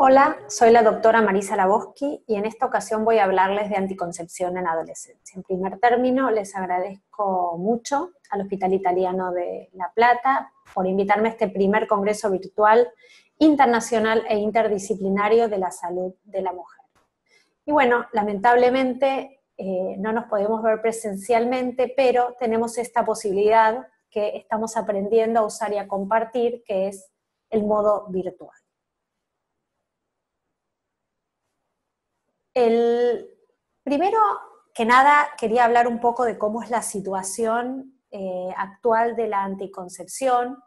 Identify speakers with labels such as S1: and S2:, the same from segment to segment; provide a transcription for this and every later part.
S1: Hola, soy la doctora Marisa Labosky y en esta ocasión voy a hablarles de anticoncepción en adolescencia. En primer término, les agradezco mucho al Hospital Italiano de La Plata por invitarme a este primer congreso virtual internacional e interdisciplinario de la salud de la mujer. Y bueno, lamentablemente no nos podemos ver presencialmente, pero tenemos esta posibilidad que estamos aprendiendo a usar y a compartir, que es el modo virtual. Primero que nada, quería hablar un poco de cómo es la situación actual de la anticoncepción.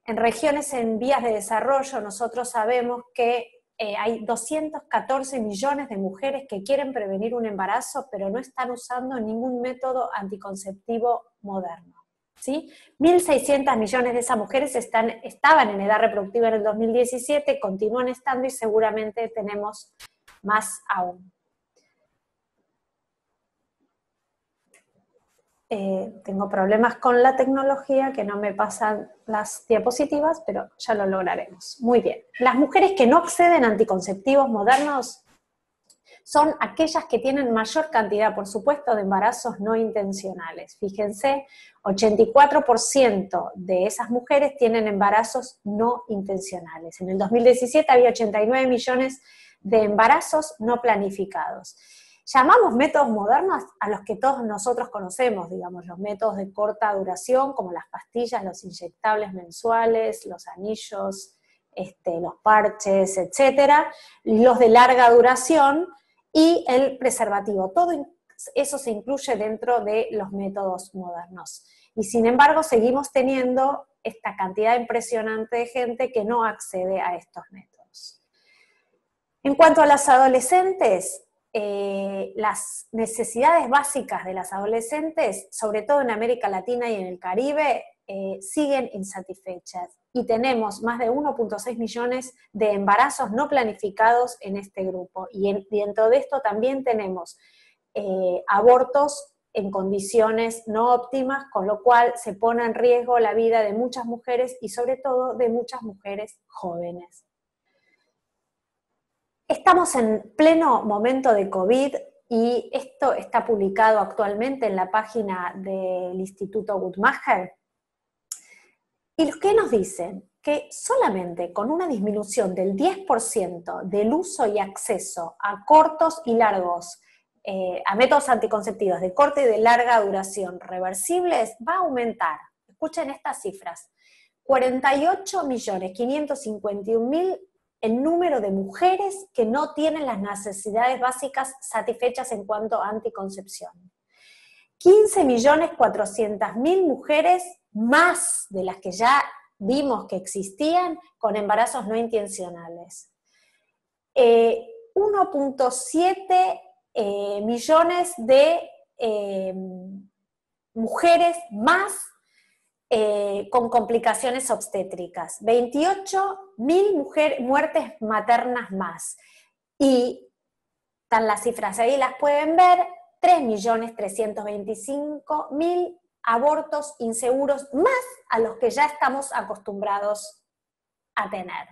S1: En regiones en vías de desarrollo, nosotros sabemos que hay 214 millones de mujeres que quieren prevenir un embarazo, pero no están usando ningún método anticonceptivo moderno, ¿sí? 1.600 millones de esas mujeres estaban en edad reproductiva en el 2017, continúan estando y seguramente tenemos más aún. Tengo problemas con la tecnología, que no me pasan las diapositivas, pero ya lo lograremos. Muy bien. Las mujeres que no acceden a anticonceptivos modernos son aquellas que tienen mayor cantidad, por supuesto, de embarazos no intencionales. Fíjense, 84% de esas mujeres tienen embarazos no intencionales. En el 2017 había 89 millones de embarazos no planificados. Llamamos métodos modernos a los que todos nosotros conocemos, digamos, los métodos de corta duración, como las pastillas, los inyectables mensuales, los anillos, los parches, etcétera, los de larga duración y el preservativo. Todo eso se incluye dentro de los métodos modernos. Y sin embargo, seguimos teniendo esta cantidad impresionante de gente que no accede a estos métodos. En cuanto a las adolescentes, las necesidades básicas de las adolescentes, sobre todo en América Latina y en el Caribe, siguen insatisfechas. Y tenemos más de 1.6 millones de embarazos no planificados en este grupo. Y dentro de esto también tenemos abortos en condiciones no óptimas, con lo cual se pone en riesgo la vida de muchas mujeres y sobre todo de muchas mujeres jóvenes. Estamos en pleno momento de COVID y esto está publicado actualmente en la página del Instituto Guttmacher. ¿Y los que nos dicen? Que solamente con una disminución del 10% del uso y acceso a cortos y largos, a métodos anticonceptivos de corta y de larga duración reversibles, va a aumentar, escuchen estas cifras, 48.551.000 el número de mujeres que no tienen las necesidades básicas satisfechas en cuanto a anticoncepción. 15.400.000 mujeres más de las que ya vimos que existían con embarazos no intencionales. 1.7 millones de mujeres más con complicaciones obstétricas, 28.000 muertes maternas más. Y están las cifras ahí, las pueden ver, 3.325.000 abortos inseguros más a los que ya estamos acostumbrados a tener.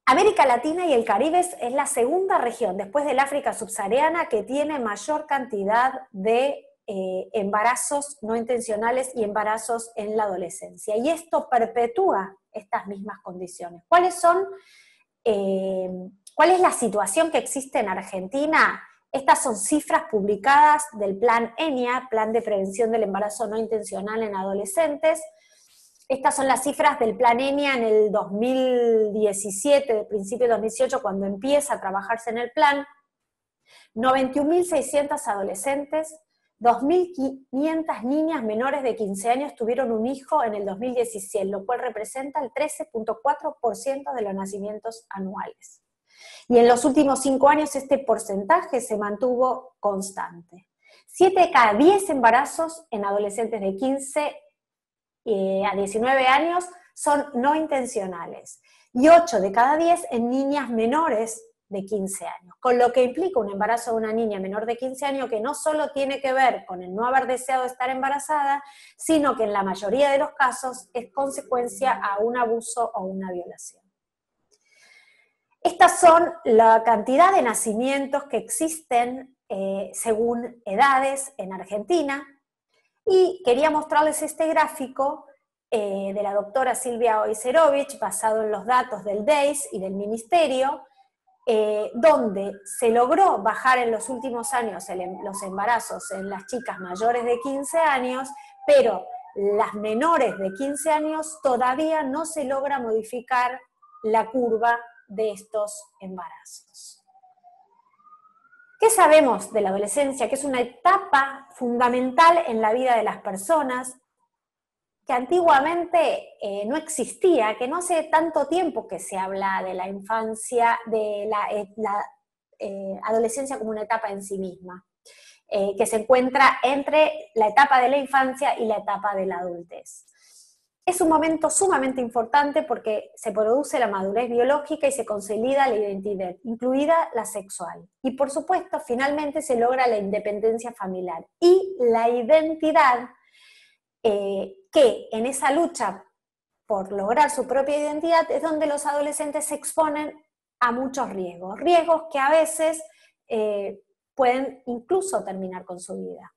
S1: América Latina y el Caribe es la segunda región, después del África subsahariana, que tiene mayor cantidad de embarazos no intencionales y embarazos en la adolescencia. Y esto perpetúa estas mismas condiciones. ¿Cuál es la situación que existe en Argentina? Estas son cifras publicadas del Plan ENIA, Plan de Prevención del Embarazo No Intencional en Adolescentes. Estas son las cifras del Plan ENIA en el 2017, de principio de 2018, cuando empieza a trabajarse en el plan. 91.600 adolescentes, 2.500 niñas menores de 15 años tuvieron un hijo en el 2017, lo cual representa el 13.4% de los nacimientos anuales. Y en los últimos 5 años este porcentaje se mantuvo constante. 7 de cada 10 embarazos en adolescentes de 15 a 19 años son no intencionales. Y 8 de cada 10 en niñas menores de 15 años. Con lo que implica un embarazo de una niña menor de 15 años que no solo tiene que ver con el no haber deseado estar embarazada, sino que en la mayoría de los casos es consecuencia a un abuso o una violación. Estas son la cantidad de nacimientos que existen según edades en Argentina, y quería mostrarles este gráfico de la doctora Silvia Oyserovich, basado en los datos del DEIS y del Ministerio, donde se logró bajar en los últimos años los embarazos en las chicas mayores de 15 años, pero las menores de 15 años todavía no se logra modificar la curva de estos embarazos. ¿Qué sabemos de la adolescencia? Que es una etapa fundamental en la vida de las personas, que antiguamente no existía, que no hace tanto tiempo que se habla de la infancia, de la adolescencia como una etapa en sí misma, que se encuentra entre la etapa de la infancia y la etapa de la adultez. Es un momento sumamente importante porque se produce la madurez biológica y se consolida la identidad, incluida la sexual. Y por supuesto, finalmente se logra la independencia familiar y la identidad, que en esa lucha por lograr su propia identidad es donde los adolescentes se exponen a muchos riesgos, riesgos que a veces pueden incluso terminar con su vida.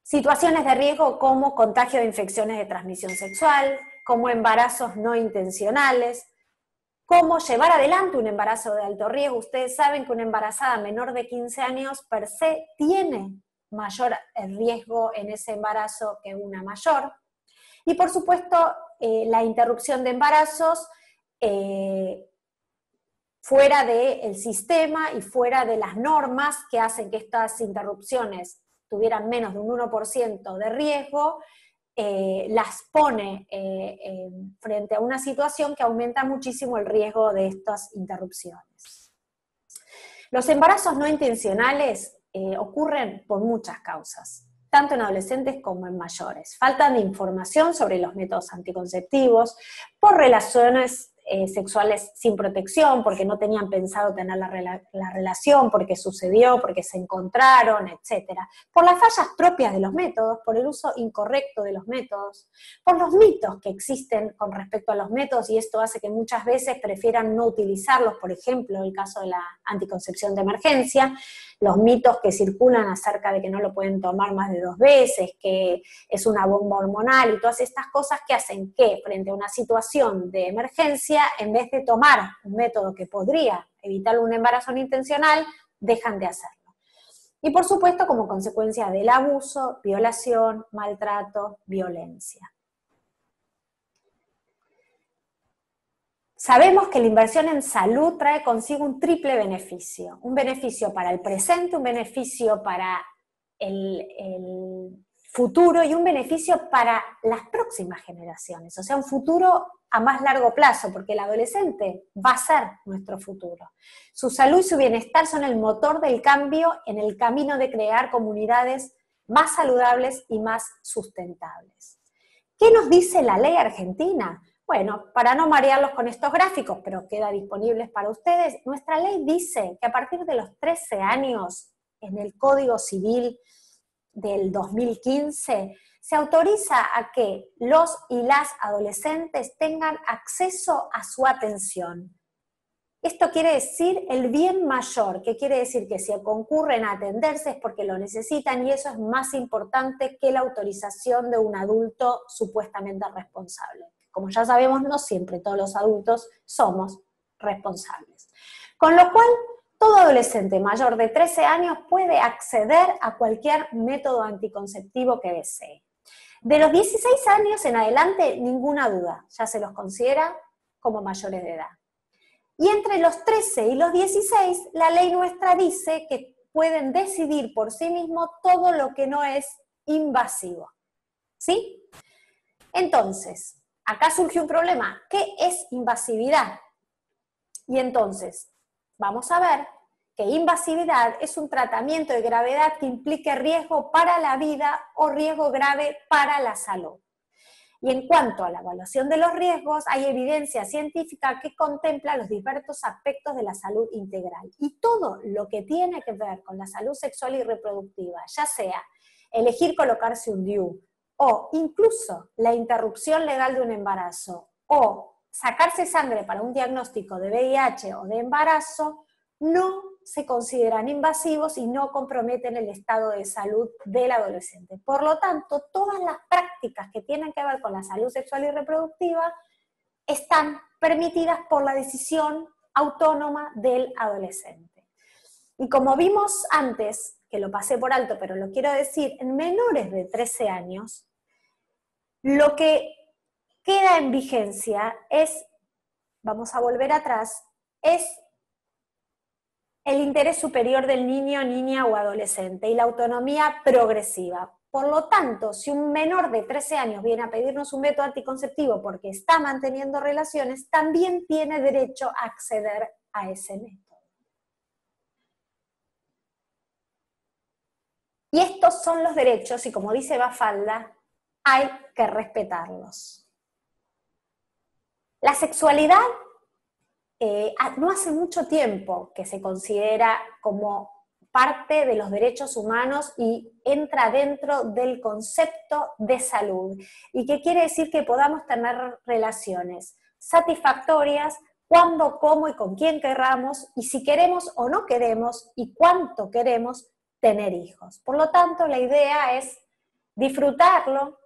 S1: Situaciones de riesgo como contagio de infecciones de transmisión sexual, como embarazos no intencionales, cómo llevar adelante un embarazo de alto riesgo. Ustedes saben que una embarazada menor de 15 años per se tiene mayor riesgo en ese embarazo que una mayor. Y por supuesto, la interrupción de embarazos fuera del sistema y fuera de las normas que hacen que estas interrupciones tuvieran menos de un 1% de riesgo, las pone frente a una situación que aumenta muchísimo el riesgo de estas interrupciones. Los embarazos no intencionales ocurren por muchas causas, tanto en adolescentes como en mayores. Falta de información sobre los métodos anticonceptivos, por relaciones sexuales sin protección, porque no tenían pensado tener la relación, porque sucedió, porque se encontraron, etc. Por las fallas propias de los métodos, por el uso incorrecto de los métodos, por los mitos que existen con respecto a los métodos, y esto hace que muchas veces prefieran no utilizarlos, por ejemplo, el caso de la anticoncepción de emergencia, los mitos que circulan acerca de que no lo pueden tomar más de 2 veces, que es una bomba hormonal y todas estas cosas que hacen que frente a una situación de emergencia, en vez de tomar un método que podría evitar un embarazo no intencional, dejan de hacerlo. Y por supuesto como consecuencia del abuso, violación, maltrato, violencia. Sabemos que la inversión en salud trae consigo un triple beneficio. Un beneficio para el presente, un beneficio para el futuro y un beneficio para las próximas generaciones. O sea, un futuro a más largo plazo, porque el adolescente va a ser nuestro futuro. Su salud y su bienestar son el motor del cambio en el camino de crear comunidades más saludables y más sustentables. ¿Qué nos dice la ley argentina? Bueno, para no marearlos con estos gráficos, pero queda disponibles para ustedes, nuestra ley dice que a partir de los 13 años, en el Código Civil del 2015, se autoriza a que los y las adolescentes tengan acceso a su atención. Esto quiere decir el bien mayor, que quiere decir que si concurren a atenderse es porque lo necesitan, y eso es más importante que la autorización de un adulto supuestamente responsable. Como ya sabemos, no siempre todos los adultos somos responsables. Con lo cual, todo adolescente mayor de 13 años puede acceder a cualquier método anticonceptivo que desee. De los 16 años en adelante, ninguna duda, ya se los considera como mayores de edad. Y entre los 13 y los 16, la ley nuestra dice que pueden decidir por sí mismos todo lo que no es invasivo. ¿Sí? Entonces, acá surge un problema. ¿Qué es invasividad? Y entonces, vamos a ver que invasividad es un tratamiento de gravedad que implique riesgo para la vida o riesgo grave para la salud. Y en cuanto a la evaluación de los riesgos, hay evidencia científica que contempla los diversos aspectos de la salud integral. Y todo lo que tiene que ver con la salud sexual y reproductiva, ya sea elegir colocarse un DIU, o incluso la interrupción legal de un embarazo, o sacarse sangre para un diagnóstico de VIH o de embarazo no se consideran invasivos y no comprometen el estado de salud del adolescente. Por lo tanto, todas las prácticas que tienen que ver con la salud sexual y reproductiva están permitidas por la decisión autónoma del adolescente. Y como vimos antes, que lo pasé por alto, pero lo quiero decir, en menores de 13 años, lo que queda en vigencia es, vamos a volver atrás, es el interés superior del niño, niña o adolescente y la autonomía progresiva. Por lo tanto, si un menor de 13 años viene a pedirnos un método anticonceptivo porque está manteniendo relaciones, también tiene derecho a acceder a ese método. Y estos son los derechos, y como dice Mafalda, hay que respetarlos. La sexualidad no hace mucho tiempo que se considera como parte de los derechos humanos y entra dentro del concepto de salud. ¿Y qué quiere decir? Que podamos tener relaciones satisfactorias cuando, cómo y con quién querramos, y si queremos o no queremos, y cuánto queremos tener hijos. Por lo tanto, la idea es disfrutarlo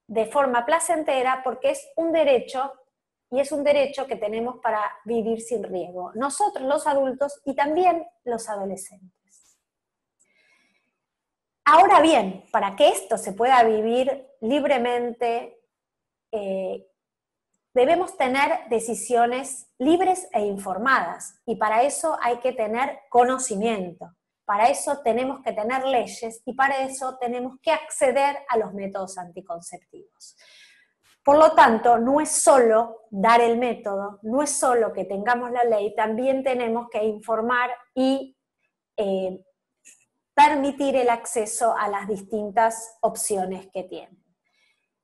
S1: de forma placentera porque es un derecho, y es un derecho que tenemos para vivir sin riesgo. Nosotros los adultos y también los adolescentes. Ahora bien, para que esto se pueda vivir libremente, debemos tener decisiones libres e informadas, y para eso hay que tener conocimiento. Para eso tenemos que tener leyes y para eso tenemos que acceder a los métodos anticonceptivos. Por lo tanto, no es solo dar el método, no es solo que tengamos la ley, también tenemos que informar y permitir el acceso a las distintas opciones que tienen.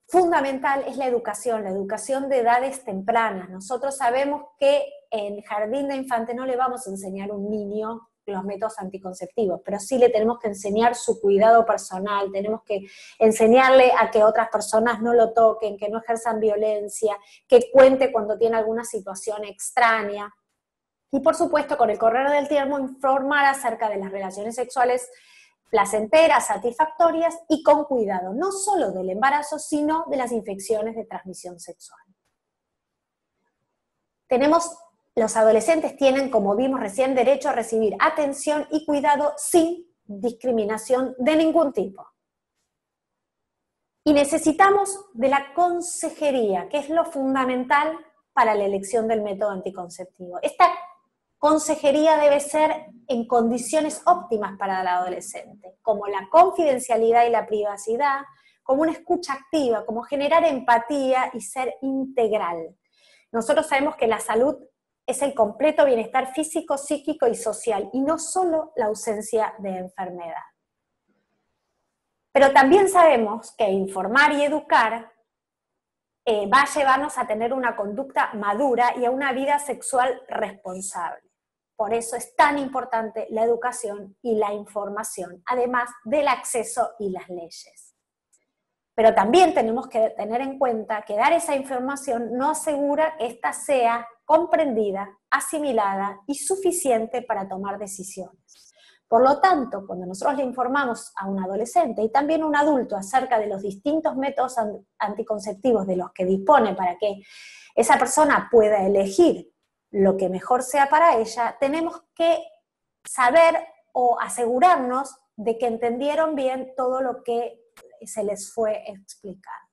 S1: Fundamental es la educación de edades tempranas. Nosotros sabemos que en jardín de infantes no le vamos a enseñar a un niño los métodos anticonceptivos, pero sí le tenemos que enseñar su cuidado personal, tenemos que enseñarle a que otras personas no lo toquen, que no ejerzan violencia, que cuente cuando tiene alguna situación extraña. Y por supuesto, con el correr del tiempo, informar acerca de las relaciones sexuales placenteras, satisfactorias y con cuidado, no solo del embarazo, sino de las infecciones de transmisión sexual. Los adolescentes tienen, como vimos recién, derecho a recibir atención y cuidado sin discriminación de ningún tipo. Y necesitamos de la consejería, que es lo fundamental para la elección del método anticonceptivo. Esta consejería debe ser en condiciones óptimas para el adolescente, como la confidencialidad y la privacidad, como una escucha activa, como generar empatía y ser integral. Nosotros sabemos que la salud es el completo bienestar físico, psíquico y social, y no solo la ausencia de enfermedad. Pero también sabemos que informar y educar va a llevarnos a tener una conducta madura y a una vida sexual responsable. Por eso es tan importante la educación y la información, además del acceso y las leyes. Pero también tenemos que tener en cuenta que dar esa información no asegura que ésta sea comprendida, asimilada y suficiente para tomar decisiones. Por lo tanto, cuando nosotros le informamos a un adolescente y también a un adulto acerca de los distintos métodos anticonceptivos de los que dispone para que esa persona pueda elegir lo que mejor sea para ella, tenemos que saber o asegurarnos de que entendieron bien todo lo que se les fue explicado.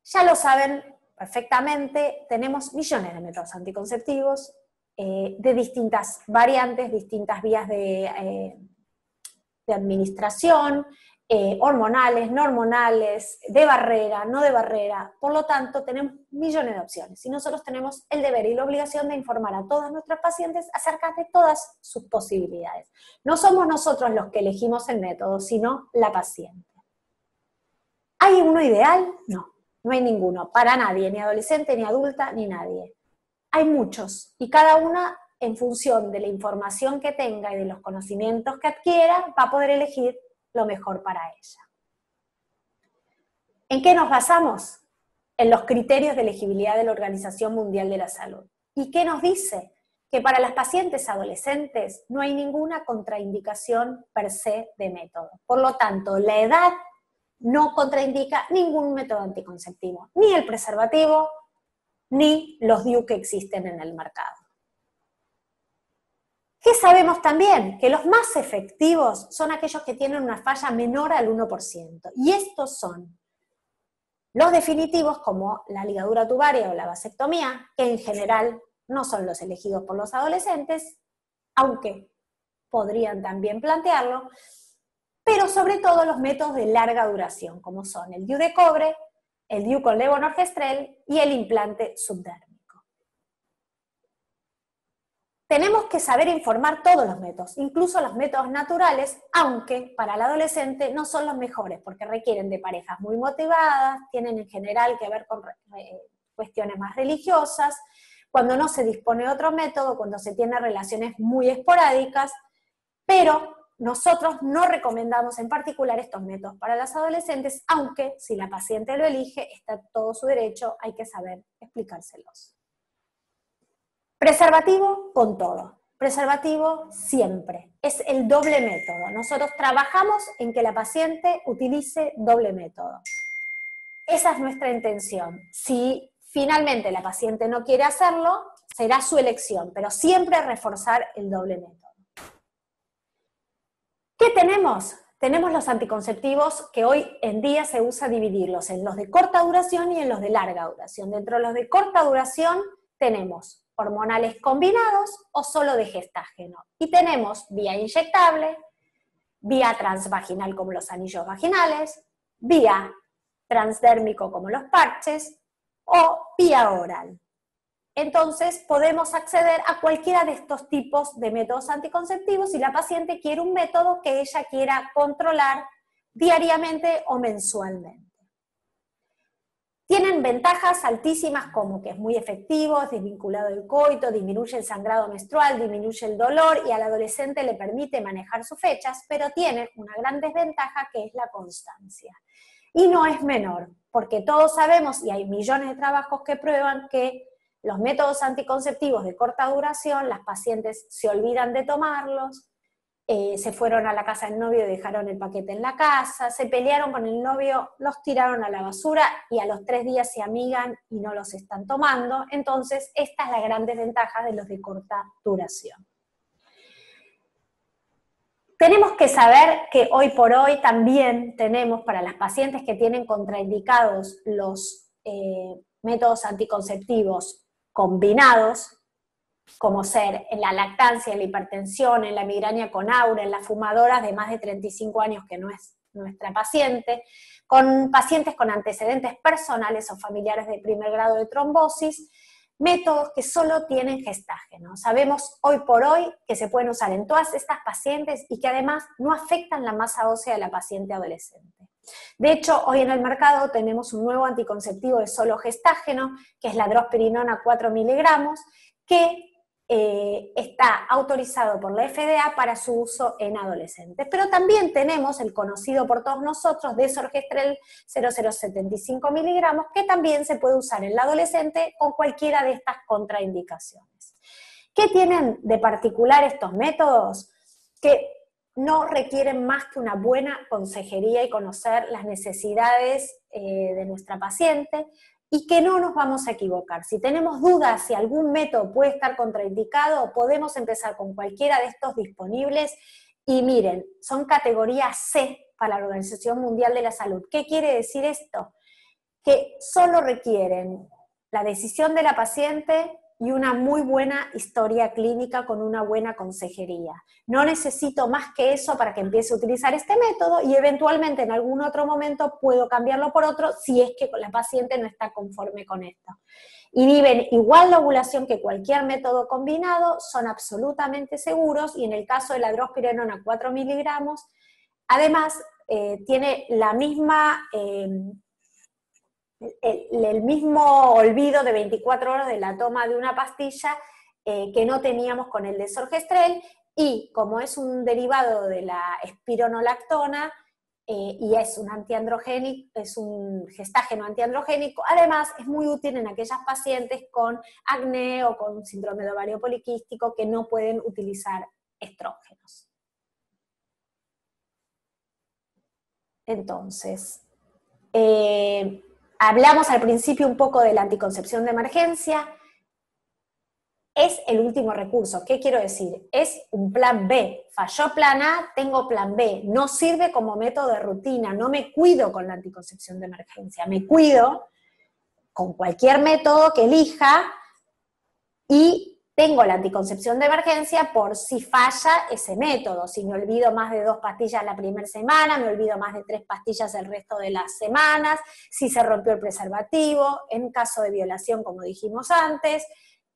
S1: Ya lo saben perfectamente, tenemos millones de métodos anticonceptivos de distintas variantes, distintas vías de administración, hormonales, no hormonales, de barrera, no de barrera. Por lo tanto, tenemos millones de opciones y nosotros tenemos el deber y la obligación de informar a todas nuestras pacientes acerca de todas sus posibilidades. No somos nosotros los que elegimos el método, sino la paciente. ¿Hay uno ideal? No, no hay ninguno, para nadie, ni adolescente, ni adulta, ni nadie. Hay muchos, y cada una, en función de la información que tenga y de los conocimientos que adquiera, va a poder elegir lo mejor para ella. ¿En qué nos basamos? en los criterios de elegibilidad de la Organización Mundial de la Salud. ¿Y qué nos dice? Que para las pacientes adolescentes no hay ninguna contraindicación per se de método. Por lo tanto, la edad no contraindica ningún método anticonceptivo, ni el preservativo, ni los DIU que existen en el mercado. ¿Qué sabemos también? Que los más efectivos son aquellos que tienen una falla menor al 1%. Y estos son los definitivos, como la ligadura tubaria o la vasectomía, que en general no son los elegidos por los adolescentes, aunque podrían también plantearlo, pero sobre todo los métodos de larga duración, como son el DIU de cobre, el DIU con levonorgestrel y el implante subdérmico. Tenemos que saber informar todos los métodos, incluso los métodos naturales, aunque para el adolescente no son los mejores, porque requieren de parejas muy motivadas, tienen en general que ver con cuestiones más religiosas, cuando no se dispone de otro método, cuando se tiene relaciones muy esporádicas, pero nosotros no recomendamos en particular estos métodos para las adolescentes, aunque si la paciente lo elige, está todo su derecho, hay que saber explicárselos. Preservativo con todo. Preservativo siempre. Es el doble método. Nosotros trabajamos en que la paciente utilice doble método. Esa es nuestra intención. Si finalmente la paciente no quiere hacerlo, será su elección, pero siempre reforzar el doble método. ¿Qué tenemos? Tenemos los anticonceptivos que hoy en día se usa dividirlos en los de corta duración y en los de larga duración. Dentro de los de corta duración tenemos hormonales combinados o solo de gestágeno. Y tenemos vía inyectable, vía transvaginal como los anillos vaginales, vía transdérmico como los parches o vía oral. Entonces podemos acceder a cualquiera de estos tipos de métodos anticonceptivos si la paciente quiere un método que ella quiera controlar diariamente o mensualmente. Tienen ventajas altísimas como que es muy efectivo, es desvinculado del coito, disminuye el sangrado menstrual, disminuye el dolor y al adolescente le permite manejar sus fechas, pero tiene una gran desventaja que es la constancia. Y no es menor, porque todos sabemos, y hay millones de trabajos que prueban que los métodos anticonceptivos de corta duración, las pacientes se olvidan de tomarlos, se fueron a la casa del novio y dejaron el paquete en la casa, se pelearon con el novio, los tiraron a la basura y a los 3 días se amigan y no los están tomando. Entonces, esta es la gran desventaja de los de corta duración. Tenemos que saber que hoy por hoy también tenemos para las pacientes que tienen contraindicados los métodos anticonceptivos combinados, como ser en la lactancia, en la hipertensión, en la migraña con aura, en las fumadoras de más de 35 años que no es nuestra paciente, con pacientes con antecedentes personales o familiares de primer grado de trombosis, métodos que solo tienen gestágeno. Sabemos hoy por hoy que se pueden usar en todas estas pacientes y que además no afectan la masa ósea de la paciente adolescente. De hecho, hoy en el mercado tenemos un nuevo anticonceptivo de solo gestágeno, que es la drospirinona 4 miligramos, que está autorizado por la FDA para su uso en adolescentes. Pero también tenemos el conocido por todos nosotros desorgestrel 0,075 miligramos, que también se puede usar en la adolescente con cualquiera de estas contraindicaciones. ¿Qué tienen de particular estos métodos? Que no requieren más que una buena consejería y conocer las necesidades de nuestra paciente, y que no nos vamos a equivocar. Si tenemos dudas si algún método puede estar contraindicado, podemos empezar con cualquiera de estos disponibles, y miren, son categoría C para la Organización Mundial de la Salud. ¿Qué quiere decir esto? Que solo requieren la decisión de la paciente y una muy buena historia clínica con una buena consejería. No necesito más que eso para que empiece a utilizar este método y eventualmente en algún otro momento puedo cambiarlo por otro si es que la paciente no está conforme con esto. Inhiben igual la ovulación que cualquier método combinado, son absolutamente seguros y en el caso de la drospirenona 4 miligramos, además tiene la misma... el mismo olvido de 24 horas de la toma de una pastilla que no teníamos con el desorgestrel, y como es un derivado de la espironolactona, y es un antiandrogénico, es un gestágeno antiandrogénico. Además, es muy útil en aquellas pacientes con acné o con síndrome de ovario poliquístico que no pueden utilizar estrógenos. Entonces, hablamos al principio un poco de la anticoncepción de emergencia. Es el último recurso. ¿Qué quiero decir? Es un plan B. Falló plan A, tengo plan B. No sirve como método de rutina. No me cuido con la anticoncepción de emergencia. Me cuido con cualquier método que elija y tengo la anticoncepción de emergencia por si falla ese método. Si me olvido más de 2 pastillas la primera semana, me olvido más de 3 pastillas el resto de las semanas, si se rompió el preservativo, en caso de violación, como dijimos antes,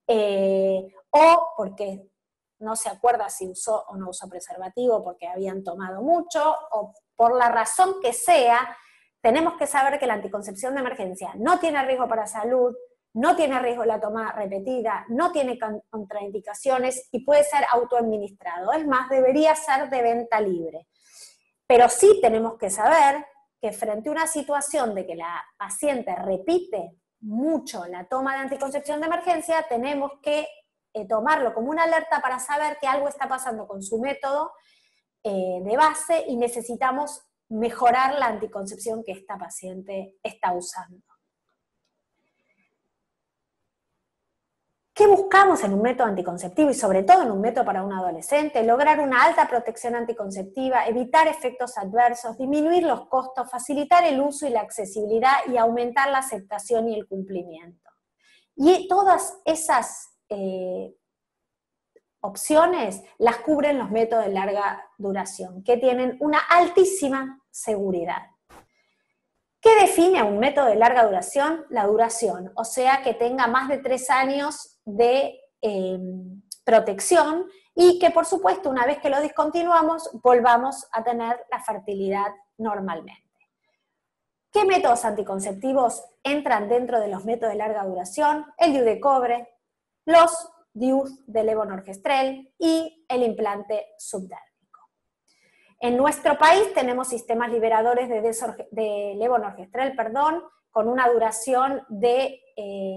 S1: o porque no se acuerda si usó o no usó preservativo porque habían tomado mucho, o por la razón que sea, tenemos que saber que la anticoncepción de emergencia no tiene riesgo para salud, no tiene riesgo la toma repetida, no tiene contraindicaciones y puede ser autoadministrado. Es más, debería ser de venta libre. Pero sí tenemos que saber que frente a una situación de que la paciente repite mucho la toma de anticoncepción de emergencia, tenemos que tomarlo como una alerta para saber que algo está pasando con su método de base y necesitamos mejorar la anticoncepción que esta paciente está usando. ¿Qué buscamos en un método anticonceptivo y sobre todo en un método para un adolescente? Lograr una alta protección anticonceptiva, evitar efectos adversos, disminuir los costos, facilitar el uso y la accesibilidad y aumentar la aceptación y el cumplimiento. Y todas esas opciones las cubren los métodos de larga duración, que tienen una altísima seguridad. ¿Qué define a un método de larga duración? La duración, o sea, que tenga más de 3 años de protección y que, por supuesto, una vez que lo discontinuamos, volvamos a tener la fertilidad normalmente. ¿Qué métodos anticonceptivos entran dentro de los métodos de larga duración? El DIU de cobre, los DIU de levonorgestrel y el implante subdérmico. En nuestro país tenemos sistemas liberadores de levonorgestrel, con una duración de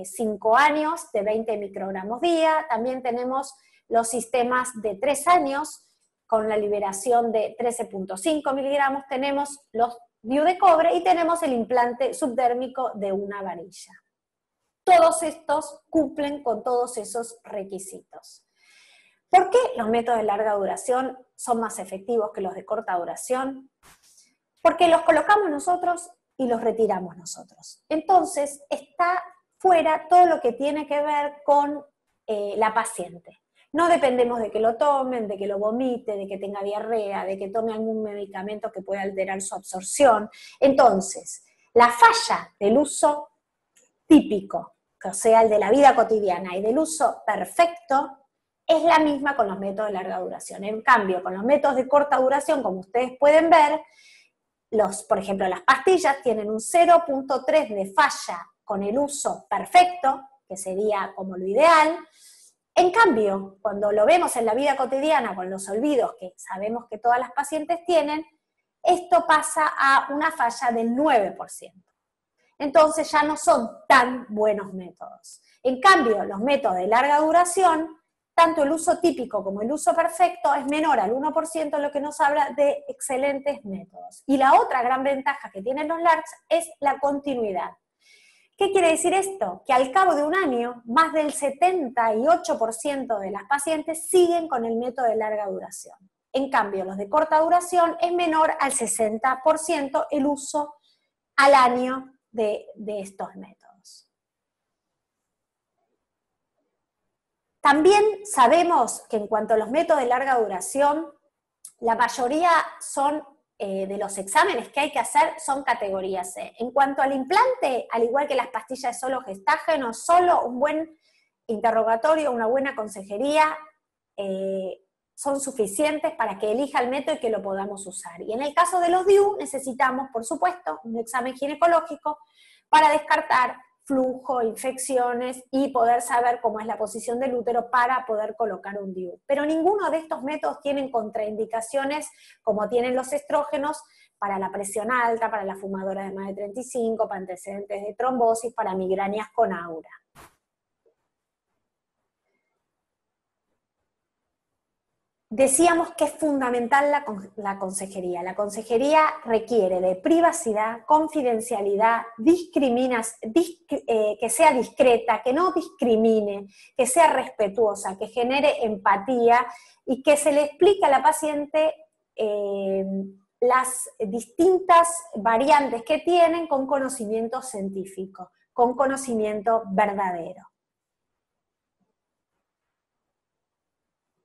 S1: 5 años, de 20 microgramos día. También tenemos los sistemas de 3 años, con la liberación de 13.5 miligramos. Tenemos los DIU de cobre y tenemos el implante subdérmico de una varilla. Todos estos cumplen con todos esos requisitos. ¿Por qué los métodos de larga duración son más efectivos que los de corta duración? Porque los colocamos nosotros y los retiramos nosotros. Entonces está fuera todo lo que tiene que ver con la paciente. No dependemos de que lo tomen, de que lo vomite, de que tenga diarrea, de que tome algún medicamento que pueda alterar su absorción. Entonces, la falla del uso típico, o sea, el de la vida cotidiana, y del uso perfecto, es la misma con los métodos de larga duración. En cambio, con los métodos de corta duración, como ustedes pueden ver, por ejemplo, las pastillas tienen un 0.3 de falla con el uso perfecto, que sería como lo ideal. En cambio, cuando lo vemos en la vida cotidiana con los olvidos que sabemos que todas las pacientes tienen, esto pasa a una falla del 9%. Entonces ya no son tan buenos métodos. En cambio, los métodos de larga duración, tanto el uso típico como el uso perfecto es menor al 1%, lo que nos habla de excelentes métodos. Y la otra gran ventaja que tienen los LARCs es la continuidad. ¿Qué quiere decir esto? Que al cabo de un año, más del 78% de las pacientes siguen con el método de larga duración. En cambio, los de corta duración es menor al 60% el uso al año de estos métodos. También sabemos que en cuanto a los métodos de larga duración, la mayoría son de los exámenes que hay que hacer son categoría C. En cuanto al implante, al igual que las pastillas de solo gestágeno, solo un buen interrogatorio, una buena consejería son suficientes para que elija el método y que lo podamos usar. Y en el caso de los DIU necesitamos, por supuesto, un examen ginecológico para descartar flujo, infecciones y poder saber cómo es la posición del útero para poder colocar un DIU. Pero ninguno de estos métodos tienen contraindicaciones como tienen los estrógenos para la presión alta, para la fumadora de más de 35, para antecedentes de trombosis, para migrañas con aura. Decíamos que es fundamental la consejería. La consejería requiere de privacidad, confidencialidad, que sea discreta, que no discrimine, que sea respetuosa, que genere empatía y que se le explique a la paciente las distintas variantes que tienen con conocimiento científico, con conocimiento verdadero.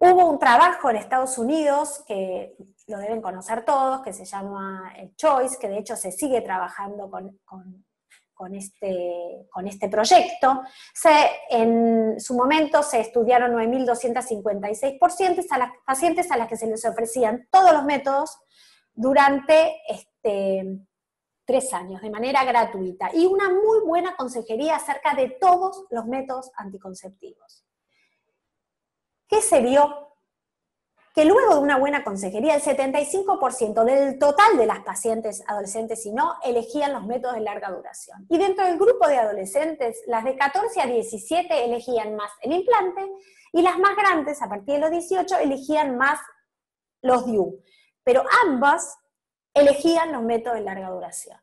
S1: Hubo un trabajo en Estados Unidos, que lo deben conocer todos, que se llama Choice, que de hecho se sigue trabajando con este proyecto. En su momento se estudiaron 9.256 pacientes a las que se les ofrecían todos los métodos durante 3 años, de manera gratuita, y una muy buena consejería acerca de todos los métodos anticonceptivos. ¿Qué se vio? Que luego de una buena consejería, el 75% del total de las pacientes adolescentes y no elegían los métodos de larga duración. Y dentro del grupo de adolescentes, las de 14 a 17 elegían más el implante, y las más grandes, a partir de los 18, elegían más los DIU. Pero ambas elegían los métodos de larga duración.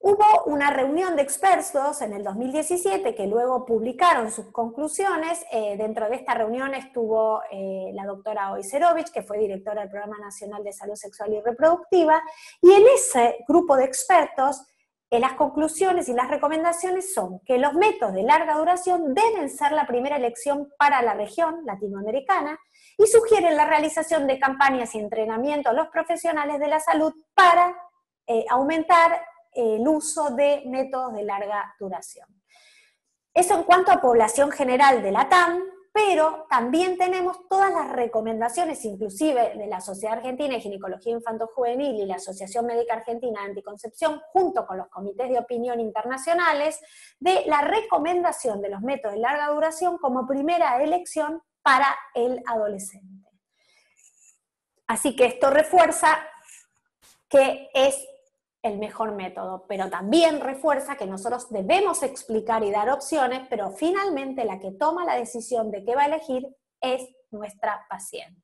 S1: Hubo una reunión de expertos en el 2017 que luego publicaron sus conclusiones. Dentro de esta reunión estuvo la doctora Oyserovich, que fue directora del Programa Nacional de Salud Sexual y Reproductiva, y en ese grupo de expertos las conclusiones y las recomendaciones son que los métodos de larga duración deben ser la primera elección para la región latinoamericana, y sugieren la realización de campañas y entrenamiento a los profesionales de la salud para aumentar el uso de métodos de larga duración. Eso en cuanto a población general de la TAM, pero también tenemos todas las recomendaciones, inclusive de la Sociedad Argentina de Ginecología Infanto-Juvenil y la Asociación Médica Argentina de Anticoncepción, junto con los comités de opinión internacionales, de la recomendación de los métodos de larga duración como primera elección para el adolescente. Así que esto refuerza que es el mejor método, pero también refuerza que nosotros debemos explicar y dar opciones, pero finalmente la que toma la decisión de qué va a elegir es nuestra paciente.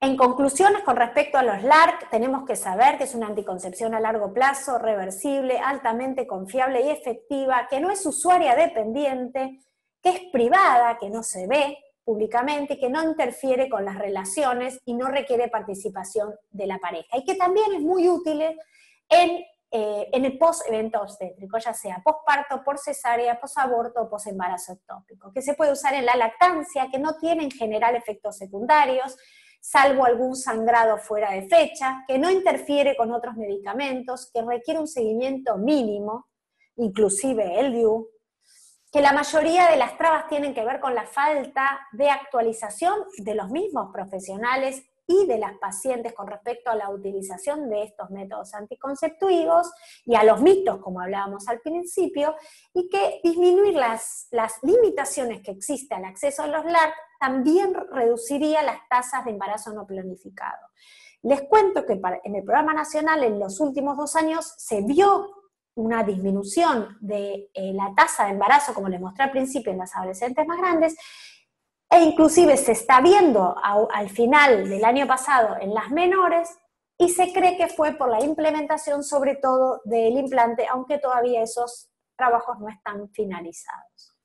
S1: En conclusiones, con respecto a los LARC, tenemos que saber que es una anticoncepción a largo plazo, reversible, altamente confiable y efectiva, que no es usuaria dependiente, que es privada, que no se ve públicamente, y que no interfiere con las relaciones y no requiere participación de la pareja, y que también es muy útil en el post-evento obstétrico, ya sea posparto, por cesárea, posaborto o posembarazo ectópico, que se puede usar en la lactancia, que no tiene en general efectos secundarios, salvo algún sangrado fuera de fecha, que no interfiere con otros medicamentos, que requiere un seguimiento mínimo, inclusive el DIU, que la mayoría de las trabas tienen que ver con la falta de actualización de los mismos profesionales y de las pacientes con respecto a la utilización de estos métodos anticonceptivos y a los mitos, como hablábamos al principio, y que disminuir las limitaciones que existe al acceso a los LARC también reduciría las tasas de embarazo no planificado. Les cuento que en el Programa Nacional en los últimos 2 años se vio una disminución de la tasa de embarazo, como les mostré al principio, en las adolescentes más grandes, e inclusive se está viendo al final del año pasado en las menores, y se cree que fue por la implementación sobre todo del implante, aunque todavía esos trabajos no están finalizados.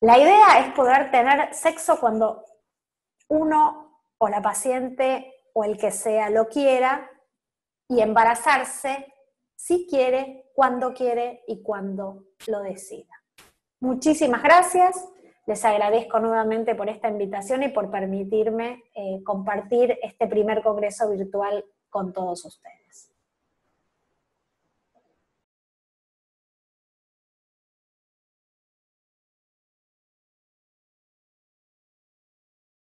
S1: La idea es poder tener sexo cuando uno o la paciente o el que sea lo quiera, y embarazarse si quiere, cuando quiere y cuando lo decida. Muchísimas gracias, les agradezco nuevamente por esta invitación y por permitirme compartir este primer congreso virtual con todos ustedes.